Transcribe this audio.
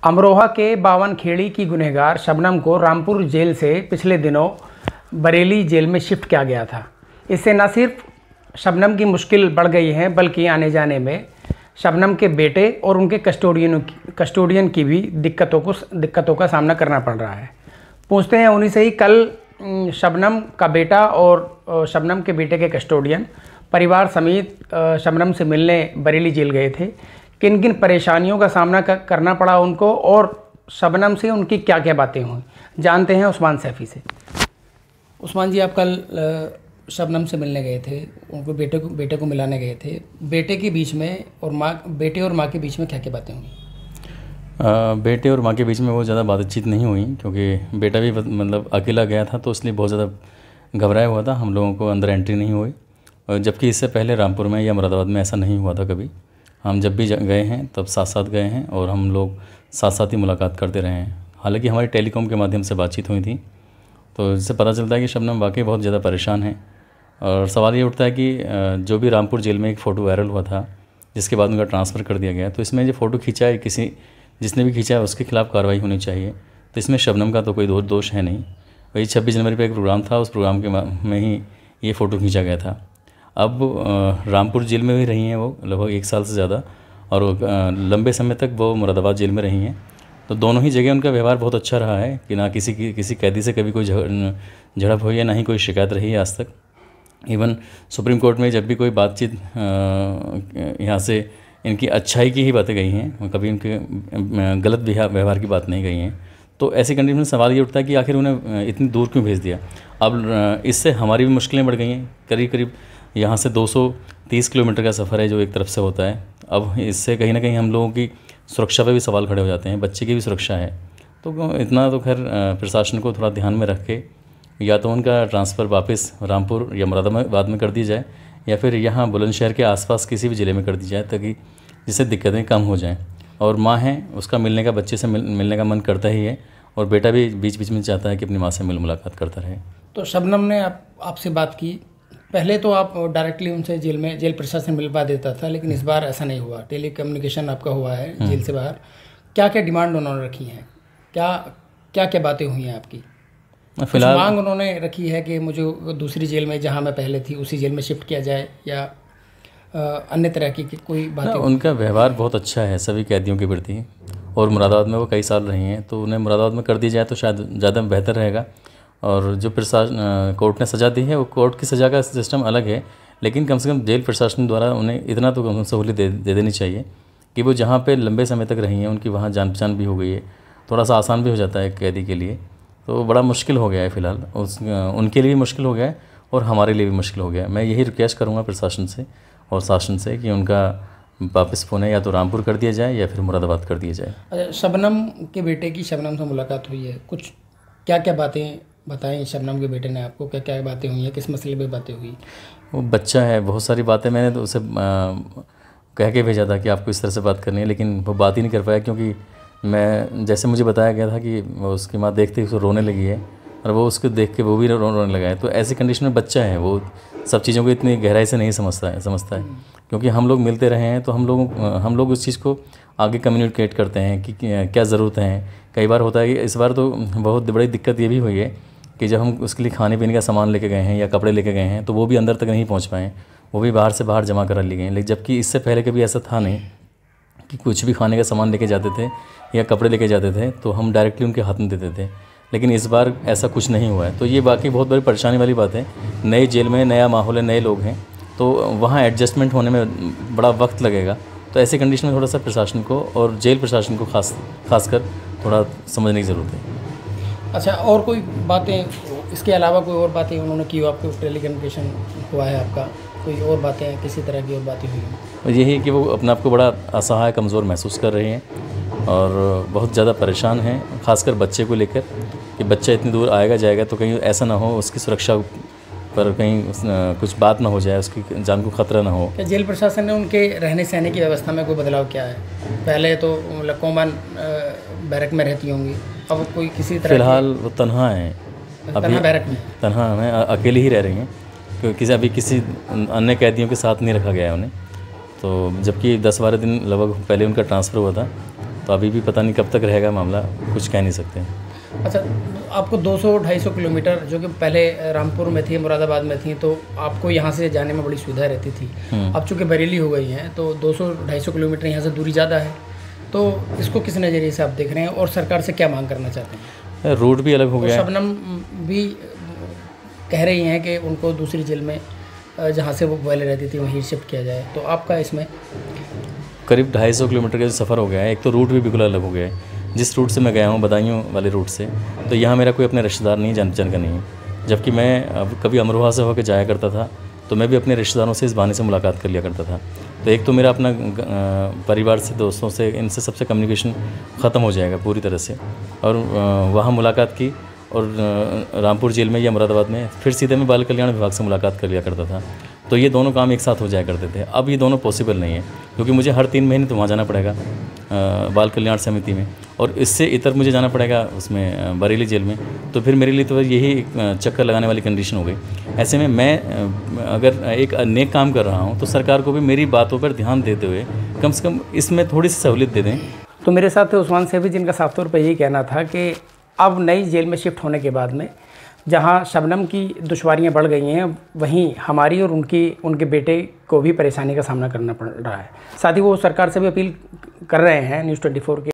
अमरोहा के बावनखेड़ी की गुनहगार शबनम को रामपुर जेल से पिछले दिनों बरेली जेल में शिफ्ट किया गया था। इससे न सिर्फ शबनम की मुश्किल बढ़ गई है, बल्कि आने जाने में शबनम के बेटे और उनके कस्टोडियन की भी दिक्कतों का सामना करना पड़ रहा है। पूछते हैं उन्हीं से ही। कल शबनम का बेटा और शबनम के बेटे के कस्टोडियन परिवार समेत शबनम से मिलने बरेली जेल गए थे। किन किन परेशानियों का सामना करना पड़ा उनको और शबनम से उनकी क्या क्या बातें हुई, जानते हैं उस्मान सैफ़ी से। उस्मान जी, आप कल शबनम से मिलने गए थे, उनको बेटे को मिलाने गए थे। बेटे के बीच में और माँ के बीच में क्या क्या बातें हुई? बेटे और माँ के बीच में बहुत ज़्यादा बातचीत नहीं हुई, क्योंकि बेटा भी मतलब अकेला गया था, तो इसलिए बहुत ज़्यादा घबराया हुआ था। हम लोगों को अंदर एंट्री नहीं हुई, जबकि इससे पहले रामपुर में या मुरादाबाद में ऐसा नहीं हुआ था कभी। हम जब भी गए हैं तब साथ साथ गए हैं और हम लोग साथ साथ ही मुलाकात करते रहे हैं। हालांकि हमारी टेलीकॉम के माध्यम से बातचीत हुई थी, तो इससे पता चलता है कि शबनम वाकई बहुत ज़्यादा परेशान है। और सवाल ये उठता है कि जो भी रामपुर जेल में एक फ़ोटो वायरल हुआ था, जिसके बाद उनका ट्रांसफ़र कर दिया गया, तो इसमें जो फ़ोटो खींचा है, जिसने भी खींचा है उसके खिलाफ़ कार्रवाई होनी चाहिए। तो इसमें शबनम का तो कोई दोष है नहीं। वही 26 जनवरी पर एक प्रोग्राम था, उस प्रोग्राम के में ही ये फ़ोटो खींचा गया था। अब रामपुर जेल में भी रही हैं वो लगभग 1 साल से ज़्यादा, और लंबे समय तक वो मुरादाबाद जेल में रही हैं। तो दोनों ही जगह उनका व्यवहार बहुत अच्छा रहा है कि ना किसी कैदी से कभी कोई झड़प हुई है, ना ही कोई शिकायत रही है आज तक। इवन सुप्रीम कोर्ट में जब भी कोई बातचीत यहाँ से इनकी अच्छाई की ही बातें गई हैं, कभी उनके गलत व्यवहार की बात नहीं गई हैं। तो ऐसी कंडीशन में सवाल ये उठता है कि आखिर उन्हें इतनी दूर क्यों भेज दिया। अब इससे हमारी भी मुश्किलें बढ़ गई हैं। करीब यहाँ से 230 किलोमीटर का सफ़र है जो एक तरफ से होता है। अब इससे कहीं ना कहीं हम लोगों की सुरक्षा पे भी सवाल खड़े हो जाते हैं, बच्चे की भी सुरक्षा है। तो इतना तो खैर प्रशासन को थोड़ा ध्यान में रख के या तो उनका ट्रांसफ़र वापस रामपुर या मुरादाबाद में कर दी जाए, या फिर यहाँ बुलंदशहर के आसपास किसी भी ज़िले में कर दी जाए, ताकि जिससे दिक्कतें कम हो जाएँ। और माँ है, उसका बच्चे से मिलने का मन करता ही है, और बेटा भी बीच बीच में चाहता है कि अपनी माँ से मुलाकात करता रहे। तो शबनम ने आपसे बात की। पहले तो आप डायरेक्टली उनसे जेल प्रशासन मिलवा देता था, लेकिन इस बार ऐसा नहीं हुआ। टेली कम्युनिकेशन आपका हुआ है जेल से बाहर। क्या क्या डिमांड उन्होंने रखी हैं, क्या क्या बातें हुई हैं आपकी? फिलहाल मांग उन्होंने रखी है कि मुझे दूसरी जेल में जहां मैं पहले थी उसी जेल में शिफ्ट किया जाए, या अन्य तरह की कोई बातें? उनका व्यवहार बहुत अच्छा है सभी कैदियों के प्रति, और मुरादाबाद में वो कई साल रही हैं, तो उन्हें मुरादाबाद में कर दी जाए तो शायद ज़्यादा बेहतर रहेगा। और जो कोर्ट ने सज़ा दी है, वो कोर्ट की सज़ा का सिस्टम अलग है, लेकिन कम से कम जेल प्रशासन द्वारा उन्हें इतना तो सहूलियत दे देनी चाहिए कि वो जहाँ पे लंबे समय तक रही हैं, उनकी वहाँ जान पहचान भी हो गई है, थोड़ा सा आसान भी हो जाता है कैदी के लिए। तो बड़ा मुश्किल हो गया है फ़िलहाल, उनके लिए भी मुश्किल हो गया है और हमारे लिए भी मुश्किल हो गया है। मैं यही रिक्वेस्ट करूँगा प्रशासन से और शासन से कि उनका वापस पुणे या तो रामपुर कर दिया जाए या फिर मुरादाबाद कर दिया जाए। अच्छा, शबनम के बेटे की शबनम से मुलाकात हुई है, कुछ क्या क्या बातें बताएं शबनम के बेटे ने आपको? क्या क्या बातें हुई हैं, किस मसले पे बातें हुई? वो बच्चा है, बहुत सारी बातें मैंने तो उसे कह के भेजा था कि आपको इस तरह से बात करनी है, लेकिन वो बात ही नहीं कर पाया, क्योंकि मैं जैसे मुझे बताया गया था कि उसकी माँ देखते ही उसको रोने लगी है, और वो उसको देख के वो भी रोने लगा है। तो ऐसी कंडीशन में बच्चा है, वो सब चीज़ों को इतनी गहराई से नहीं समझता है, क्योंकि हम लोग मिलते रहे हैं, तो हम लोग उस चीज़ को आगे कम्युनिकेट करते हैं कि क्या ज़रूरत है। कई बार होता है कि इस बार तो बहुत बड़ी दिक्कत ये भी हुई है कि जब हम उसके लिए खाने पीने का सामान लेके गए हैं या कपड़े लेके गए हैं, तो वो भी अंदर तक नहीं पहुंच पाए, वो भी बाहर से बाहर जमा कर लिए गए हैं। लेकिन जबकि इससे पहले कभी ऐसा था नहीं कि कुछ भी खाने का सामान लेके जाते थे या कपड़े लेके जाते थे तो हम डायरेक्टली उनके हाथ में देते थे, लेकिन इस बार ऐसा कुछ नहीं हुआ है। तो ये वाकई बहुत बड़ी परेशानी वाली बात है। नई जेल में नया माहौल है, नए लोग हैं, तो वहाँ एडजस्टमेंट होने में बड़ा वक्त लगेगा। तो ऐसी कंडीशन में थोड़ा सा प्रशासन को और जेल प्रशासन को खासकर थोड़ा समझने की ज़रूरत है। अच्छा, और कोई बातें इसके अलावा कोई और बातें उन्होंने की हो? आपको टेली कम्युनिकेशन हुआ है आपका, कोई और बातें, किसी तरह की और बातें हुई हैं? यही है कि वो अपने आप को बड़ा असहाय, कमज़ोर महसूस कर रहे हैं और बहुत ज़्यादा परेशान हैं, खासकर बच्चे को लेकर कि बच्चा इतनी दूर आएगा जाएगा तो कहीं ऐसा ना हो उसकी सुरक्षा पर कहीं कुछ बात ना हो जाए, उसकी जान को खतरा ना हो। क्या जेल प्रशासन ने उनके रहने सहने की व्यवस्था में कोई बदलाव किया है? पहले तो कॉमन बैरक में रहती होंगी, अब कोई किसी तरह? फिलहाल वो तन्हा है, अभी बैरक में तन्हा है, अकेली ही रह रही हैं, क्योंकि अभी किसी अन्य कैदियों के साथ नहीं रखा गया है उन्हें। तो जबकि 10-12 दिन लगभग पहले उनका ट्रांसफ़र हुआ था, तो अभी भी पता नहीं कब तक रहेगा मामला, कुछ कह नहीं सकते। अच्छा, आपको 200-250 किलोमीटर जो कि पहले रामपुर में थी, मुरादाबाद में थी, तो आपको यहाँ से जाने में बड़ी सुविधा रहती थी। अब चूँकि बरेली हो गई हैं तो 200-250 किलोमीटर यहाँ से दूरी ज़्यादा है, तो इसको किस नज़रिए से आप देख रहे हैं और सरकार से क्या मांग करना चाहते हैं? रूट भी अलग हो गया है। शबनम भी कह रही हैं कि उनको दूसरी जेल में जहाँ से वो पहले रहती थी वहीं शिफ्ट किया जाए, तो आपका इसमें? करीब 250 किलोमीटर का जो सफ़र हो गया है, एक तो रूट भी बिल्कुल अलग हो गया है। जिस रूट से मैं गया हूँ, बदायूं वाले रूट से, तो यहाँ मेरा कोई अपने रिश्तेदार नहीं, जान का नहीं है। जबकि मैं कभी अमरोहा से होकर जाया करता था, तो मैं भी अपने रिश्तेदारों से इस बहाने से मुलाकात कर लिया करता था। तो एक तो मेरा अपना परिवार से, दोस्तों से, इनसे सबसे कम्युनिकेशन ख़त्म हो जाएगा पूरी तरह से। और वहाँ मुलाकात की, और रामपुर जेल में या मुरादाबाद में फिर सीधे मैं बाल कल्याण विभाग से मुलाकात कर लिया करता था। तो ये दोनों काम एक साथ हो जाया करते थे। अब ये दोनों पॉसिबल नहीं है, क्योंकि मुझे हर 3 महीने तो वहाँ जाना पड़ेगा बाल कल्याण समिति में, और इससे इतर मुझे जाना पड़ेगा उसमें बरेली जेल में। तो फिर मेरे लिए तो यही चक्कर लगाने वाली कंडीशन हो गई। ऐसे में मैं अगर एक नेक काम कर रहा हूँ तो सरकार को भी मेरी बातों पर ध्यान देते हुए कम से कम इसमें थोड़ी सी सहूलियत दे दें। तो मेरे साथ उस्मान सेफी, जिनका साफ तौर पर यही कहना था कि अब नई जेल में शिफ्ट होने के बाद में जहां शबनम की दुश्वारियां बढ़ गई हैं, वहीं हमारी और उनके बेटे को भी परेशानी का सामना करना पड़ रहा है। साथ ही वो सरकार से भी अपील कर रहे हैं, न्यूज़ 24 के